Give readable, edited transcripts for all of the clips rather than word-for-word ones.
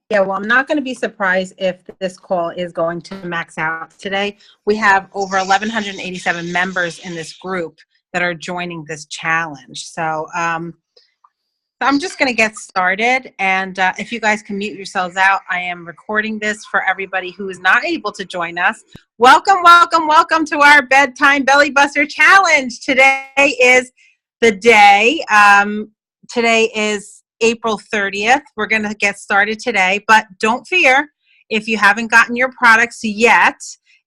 Yeah, well, I'm not going to be surprised if this call is going to max out today. We have over 1,187 members in this group that are joining this challenge. So I'm just going to get started. And if you guys can mute yourselves out, I am recording this for everybody who is not able to join us. Welcome, welcome, welcome to our Bedtime Belly Buster Challenge. Today is the day. Today is April 30th. We're going to get started today, but don't fear if you haven't gotten your products yet.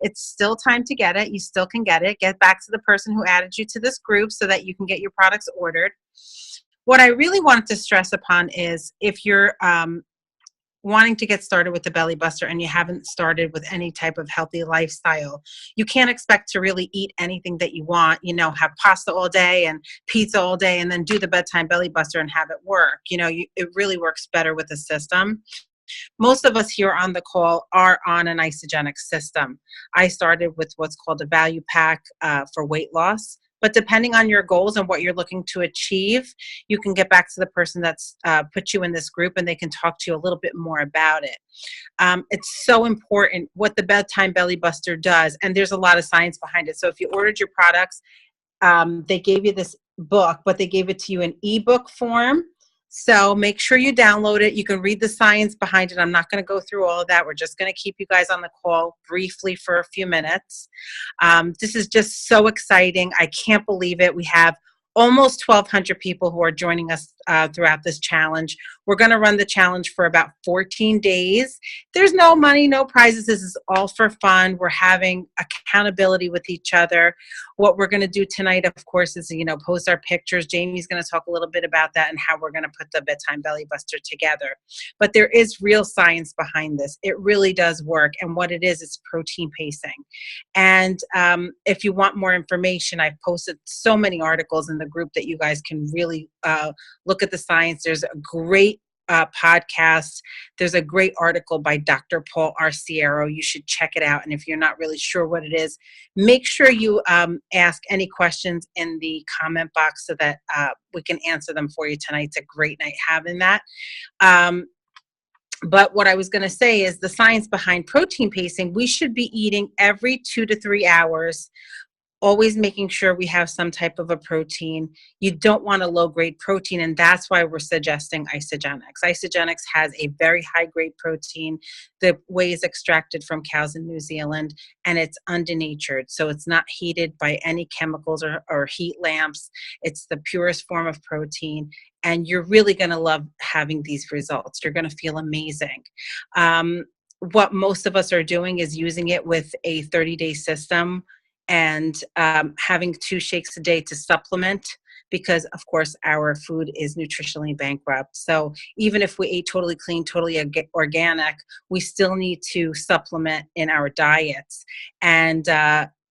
It's still time to get it. You still can get it. Get back to the person who added you to this group so that you can get your products ordered. What I really wanted to stress upon is if you're wanting to get started with the Belly Buster and you haven't started with any type of healthy lifestyle, you can't expect to really eat anything that you want, have pasta all day and pizza all day and then do the Bedtime Belly Buster and have it work. It really works better with a system. Most of us here on the call are on an isogenic system. I started with what's called a value pack for weight loss. But depending on your goals and what you're looking to achieve, you can get back to the person that's put you in this group and they can talk to you a little bit more about it. It's so important what the Bedtime Belly Buster does, and there's a lot of science behind it. So if you ordered your products, they gave you this book, but they gave it to you in ebook form. So make sure you download it. You can read the science behind it. I'm not going to go through all of that. We're just going to keep you guys on the call briefly for a few minutes. This is just so exciting. I can't believe it. We have almost 1,200 people who are joining us throughout this challenge. We're going to run the challenge for about 14 days. There's no money, no prizes. This is all for fun. We're having accountability with each other. What we're going to do tonight, of course, is, post our pictures. Jamie's going to talk a little bit about that and how we're going to put the Bedtime Belly Buster together. But there is real science behind this. It really does work. And what it is protein pacing. And if you want more information, I've posted so many articles in the group that you guys can really look at the science. There's a great podcast. There's a great article by Dr. Paul Arciero. You should check it out. And if you're not really sure what it is, make sure you ask any questions in the comment box so that we can answer them for you tonight. It's a great night having that. But what I was going to say is the science behind protein pacing. We should be eating every 2 to 3 hours, always making sure we have some type of a protein. You don't want a low-grade protein, and that's why we're suggesting isogenics. Isogenics has a very high-grade protein. The whey is extracted from cows in New Zealand, and it's undenatured, so it's not heated by any chemicals or heat lamps. It's the purest form of protein, and you're really going to love having these results. You're going to feel amazing. What most of us are doing is using it with a 30-day system and having 2 shakes a day to supplement because, of course, our food is nutritionally bankrupt. So even if we ate totally clean, totally organic, we still need to supplement in our diets. And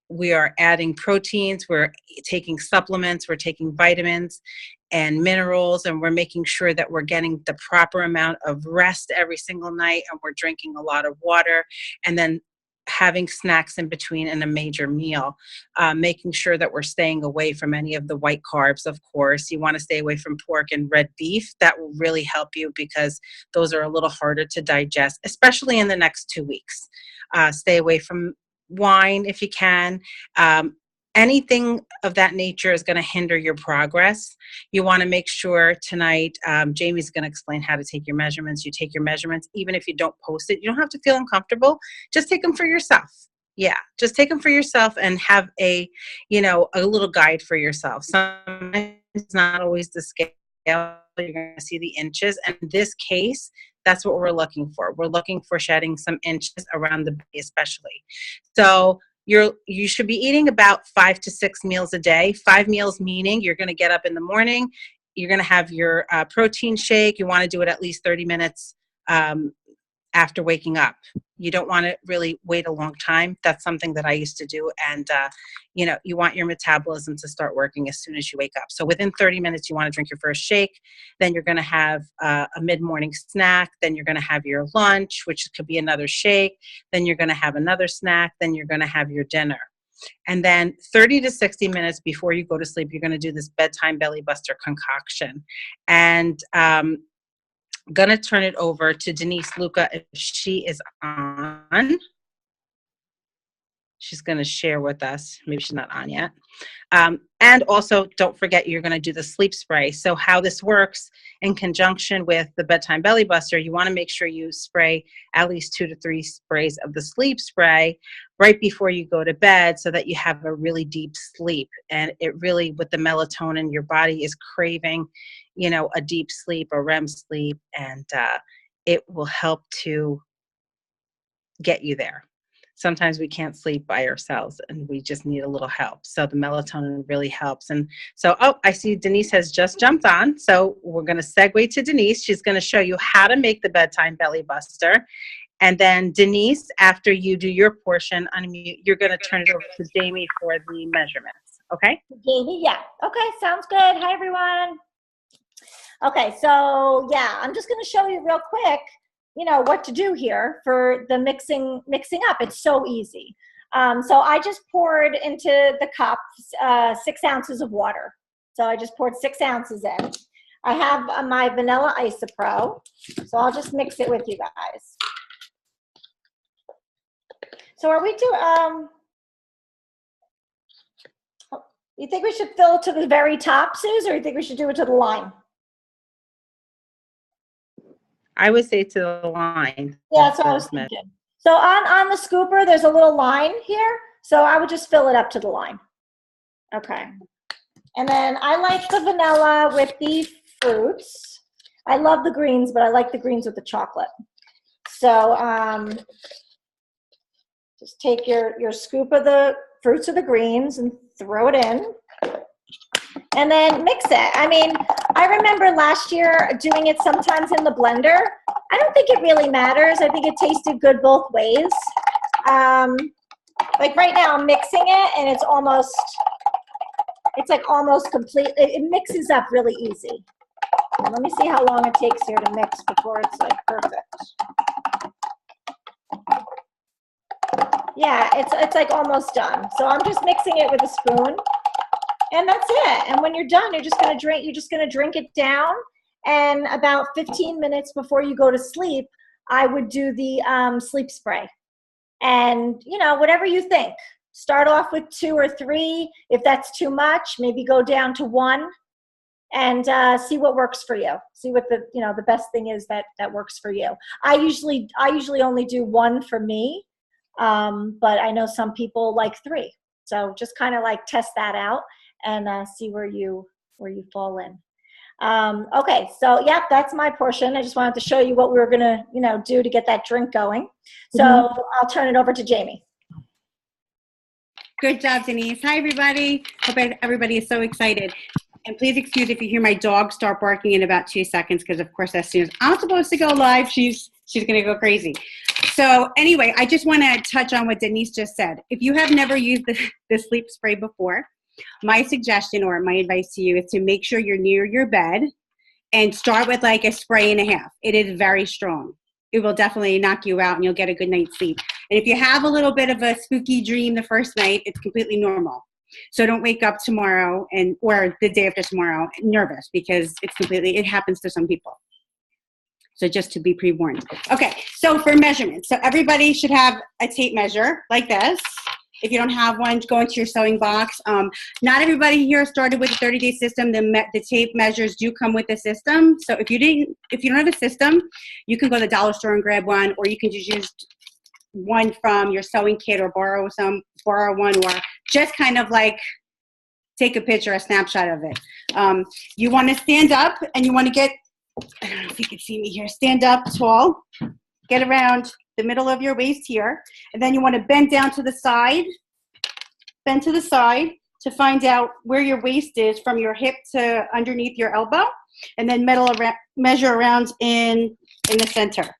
we are adding proteins, we're taking supplements, we're taking vitamins and minerals, and we're making sure that we're getting the proper amount of rest every single night, and we're drinking a lot of water, and then having snacks in between and a major meal, making sure that we're staying away from any of the white carbs. Of course, you want to stay away from pork and red beef. That will really help you because those are a little harder to digest, especially in the next 2 weeks. Stay away from wine if you can. Anything of that nature is going to hinder your progress. You want to make sure tonight, Jamie's going to explain how to take your measurements. You take your measurements, even if you don't post it. You don't have to feel uncomfortable. Just take them for yourself. Yeah, just take them for yourself and have a little guide for yourself. Sometimes it's not always the scale. You're going to see the inches. And in this case, that's what we're looking for. We're looking for shedding some inches around the belly especially. So you should be eating about 5 to 6 meals a day. 5 meals meaning you're going to get up in the morning, you're going to have your protein shake. You want to do it at least 30 minutes after waking up. You don't want to really wait a long time. That's something that I used to do. And, you want your metabolism to start working as soon as you wake up. So within 30 minutes, you want to drink your first shake. Then you're going to have a mid-morning snack. Then you're going to have your lunch, which could be another shake. Then you're going to have another snack. Then you're going to have your dinner. And then 30 to 60 minutes before you go to sleep, you're going to do this Bedtime Belly Buster concoction. And going to turn it over to Denise Luca if she is on. She's going to share with us. Maybe she's not on yet. And also, don't forget, you're going to do the sleep spray. So how this works in conjunction with the Bedtime Belly Buster, you want to make sure you spray at least 2 to 3 sprays of the sleep spray right before you go to bed so that you have a really deep sleep. And it really, with the melatonin, your body is craving, you know, a deep sleep, a REM sleep, and it will help to get you there. Sometimes we can't sleep by ourselves and we just need a little help. So the melatonin really helps. And so, I see Denise has just jumped on. So we're going to segue to Denise. She's going to show you how to make the Bedtime Belly Buster. And then Denise, after you do your portion, unmute, you're going to turn it over to Jamie for the measurements. Okay? Jamie, yeah. Okay, sounds good. Hi, everyone. Okay, so yeah, I'm just going to show you real quick, you know, what to do here for the mixing up. It's so easy. So I just poured into the cup 6 ounces of water. So I just poured 6 ounces in. I have my vanilla isopro, so I'll just mix it with you guys. So are we you think we should fill it to the very top, Suze, or you think we should do it to the line? I would say to the line. Yeah, that's what I was thinking. So on the scooper, there's a little line here. So I would just fill it up to the line. Okay. And then I like the vanilla with the fruits. I love the greens, but I like the greens with the chocolate. So just take your scoop of the fruits or the greens and throw it in. And then mix it. I mean, I remember last year doing it sometimes in the blender. I don't think it really matters. I think it tasted good both ways. Like right now I'm mixing it and it's like almost complete. It mixes up really easy. And let me see how long it takes here to mix before it's like perfect. Yeah, it's like almost done. So I'm just mixing it with a spoon. And that's it. And when you're done, you're just going to drink it down. And about 15 minutes before you go to sleep, I would do the sleep spray. And, you know, whatever you think. Start off with 2 or 3. If that's too much, maybe go down to 1 and see what works for you. See what the best thing is that works for you. I usually only do 1 for me, but I know some people like 3. So just kind of like test that out and see where you fall in. Okay, so yep, that's my portion. I just wanted to show you what we were gonna, do to get that drink going. So I'll turn it over to Jamie. Good job, Denise. Hi, everybody. Hope everybody is so excited. And please excuse if you hear my dog start barking in about 2 seconds, because of course, as soon as I'm supposed to go live, she's gonna go crazy. So anyway, I just want to touch on what Denise just said. If you have never used the sleep spray before, my suggestion or my advice to you is to make sure you're near your bed and start with like a spray and a half. It is very strong. It will definitely knock you out and you'll get a good night's sleep. And if you have a little bit of a spooky dream the first night, it's completely normal. So don't wake up tomorrow or the day after tomorrow nervous, because it happens to some people. So just to be pre-warned. Okay, so for measurements. So everybody should have a tape measure like this. If you don't have one, go into your sewing box. Not everybody here started with a 30-day system. The tape measures do come with the system. So if you don't have a system, you can go to the dollar store and grab one, or you can just use one from your sewing kit or borrow one, or just kind of like take a picture, a snapshot of it. You want to stand up and you want to get, I don't know if you can see me here, stand up tall, get around the middle of your waist here, and then you want to bend down to the side, to find out where your waist is from your hip to underneath your elbow, and then measure around in the center.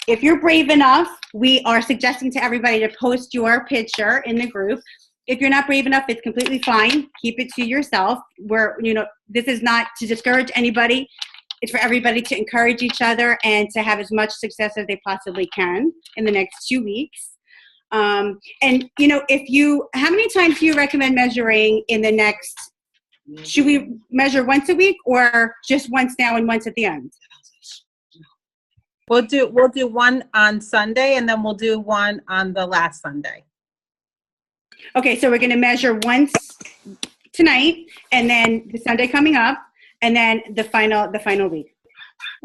If you're brave enough, we are suggesting to everybody to post your picture in the group. If you're not brave enough, it's completely fine. Keep it to yourself. This is not to discourage anybody. It's for everybody to encourage each other and to have as much success as they possibly can in the next 2 weeks. How many times do you recommend measuring in the next, should we measure once a week or just once now and once at the end? We'll do one on Sunday, and then we'll do one on the last Sunday. Okay, so we're going to measure once tonight, and then the Sunday coming up, and then the final week.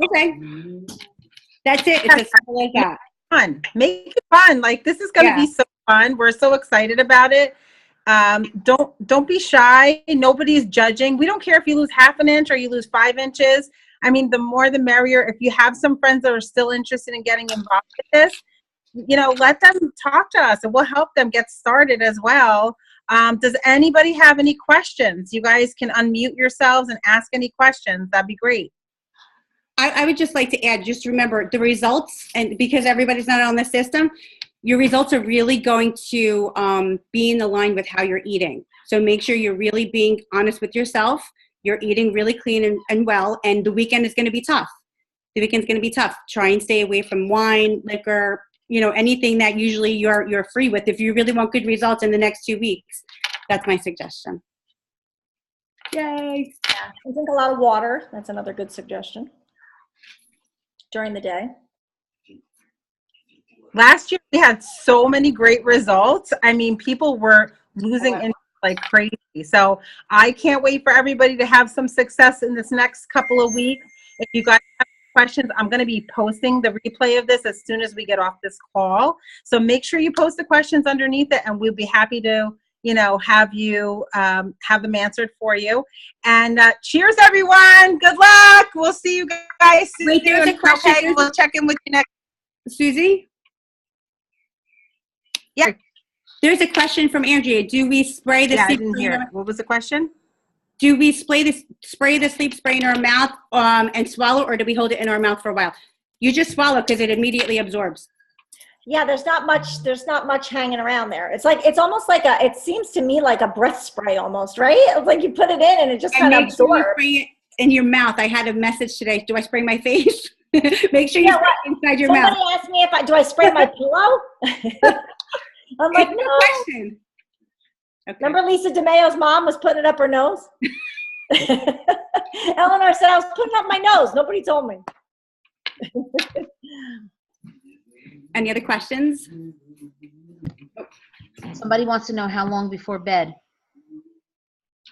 Okay, that's it. It's as simple as that. Fun. Make it fun. Like, this is going to be so fun. We're so excited about it. Don't be shy. Nobody's judging. We don't care if you lose half an inch or you lose 5 inches. I mean, the more the merrier. If you have some friends that are still interested in getting involved with this, let them talk to us, and we'll help them get started as well. Does anybody have any questions? You guys can unmute yourselves and ask any questions. That'd be great. I would just like to add, just remember the results, and because everybody's not on the system, your results are really going to be in line with how you're eating. So make sure you're really being honest with yourself. You're eating really clean and well, and the weekend is going to be tough. The weekend's going to be tough. Try and stay away from wine, liquor, anything that usually you're free with. If you really want good results in the next 2 weeks, that's my suggestion. Yay! Yeah, and drink a lot of water. That's another good suggestion during the day. Last year we had so many great results. I mean, people were losing interest like crazy. So I can't wait for everybody to have some success in this next couple of weeks. If you guys have questions, I'm going to be posting the replay of this as soon as we get off this call. So make sure you post the questions underneath it, and we'll be happy to, have you have them answered for you. And cheers, everyone. Good luck. We'll see you guys soon. Wait, there's a question. Okay, we'll check in with you next. Susie? Yeah. There's a question from Andrea. Do we spray the I sleep didn't hear it. What was the question? Do we spray the sleep spray in our mouth and swallow, or do we hold it in our mouth for a while? You just swallow because it immediately absorbs. Yeah, there's not much hanging around there. It's almost like it seems to me like a breath spray almost, right? It's like you put it in and it just kind of absorbs. Sure you spray it in your mouth. I had a message today. Do I spray my face? Make sure you spray it inside your mouth. Somebody asked me do I spray my pillow? I'm like, no. Question. Okay. Remember Lisa DeMayo's mom was putting it up her nose? Eleanor said I was putting up my nose. Nobody told me. Any other questions? Somebody wants to know how long before bed.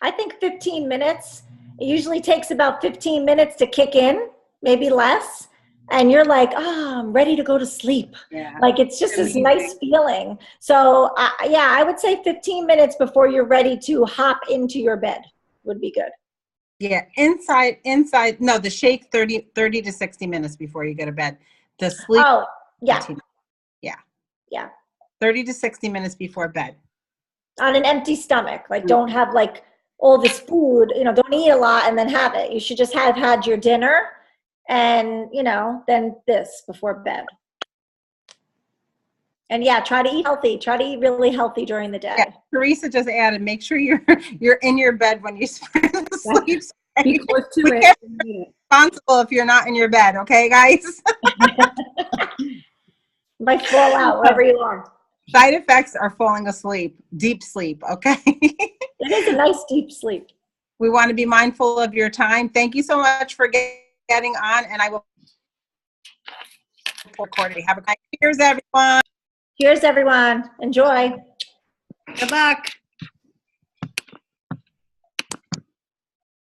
I think 15 minutes. It usually takes about 15 minutes to kick in, maybe less. And you're like, I'm ready to go to sleep. Yeah. Like, it's just this nice feeling. So, I would say 15 minutes before you're ready to hop into your bed would be good. Yeah, no, the shake 30 to 60 minutes before you go to bed. The sleep. Oh, yeah. 15. Yeah. Yeah. 30 to 60 minutes before bed. On an empty stomach. Like, don't have like all this food, don't eat a lot and then have it. You should just have had your dinner and, then this before bed. And try to eat healthy. Try to eat really healthy during the day. Yeah, Teresa just added, make sure you're in your bed when you spray the sleep spray. Be close to We it. can't be responsible if you're not in your bed, okay, guys? Might fall out wherever you are. Side effects are falling asleep, deep sleep, okay? It is a nice deep sleep. We want to be mindful of your time. Thank you so much for getting on, and I will record it. Have a good night. Cheers, everyone. Cheers, everyone. Enjoy. Good luck.